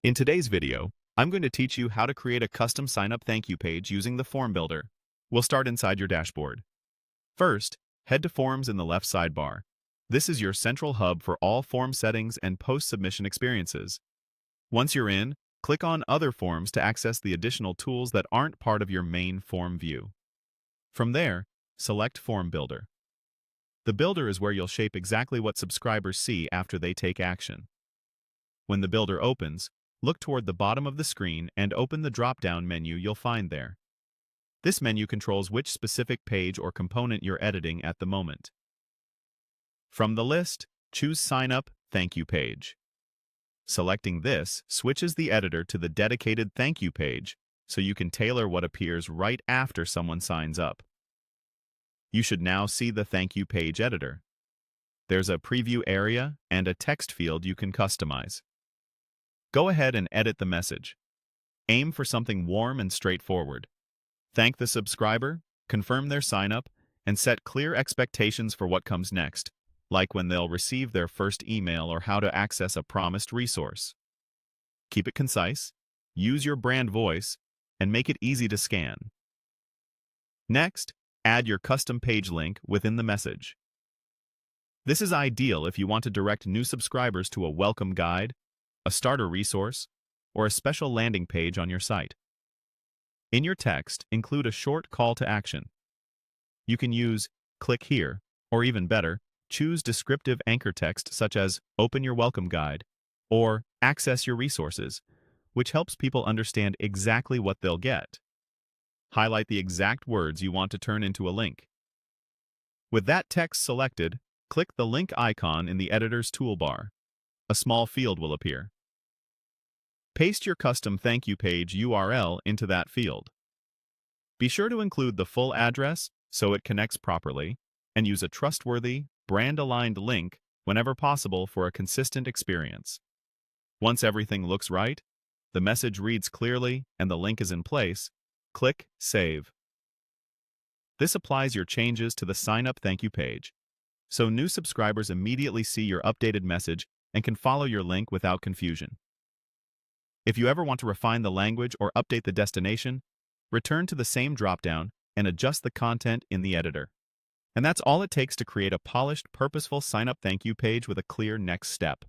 In today's video, I'm going to teach you how to create a custom sign-up thank you page using the Form Builder. We'll start inside your dashboard. First, head to Forms in the left sidebar. This is your central hub for all form settings and post-submission experiences. Once you're in, click on Other Forms to access the additional tools that aren't part of your main form view. From there, select Form Builder. The builder is where you'll shape exactly what subscribers see after they take action. When the builder opens, look toward the bottom of the screen and open the drop-down menu you'll find there. This menu controls which specific page or component you're editing at the moment. From the list, choose Sign Up Thank You Page. Selecting this switches the editor to the dedicated thank you page, so you can tailor what appears right after someone signs up. You should now see the thank you page editor. There's a preview area and a text field you can customize. Go ahead and edit the message. Aim for something warm and straightforward. Thank the subscriber, confirm their sign-up, and set clear expectations for what comes next, like when they'll receive their first email or how to access a promised resource. Keep it concise, use your brand voice, and make it easy to scan. Next, add your custom page link within the message. This is ideal if you want to direct new subscribers to a welcome guide, a starter resource, or a special landing page on your site. In your text, include a short call to action. You can use "click here," or even better, choose descriptive anchor text such as "open your welcome guide" or "access your resources," which helps people understand exactly what they'll get. Highlight the exact words you want to turn into a link. With that text selected, click the link icon in the editor's toolbar. A small field will appear. Paste your custom thank you page URL into that field. Be sure to include the full address so it connects properly, and use a trustworthy, brand-aligned link whenever possible for a consistent experience. Once everything looks right, the message reads clearly, and the link is in place, click Save. This applies your changes to the sign-up thank you page, so new subscribers immediately see your updated message and can follow your link without confusion. If you ever want to refine the language or update the destination, return to the same dropdown and adjust the content in the editor. And that's all it takes to create a polished, purposeful sign-up thank you page with a clear next step.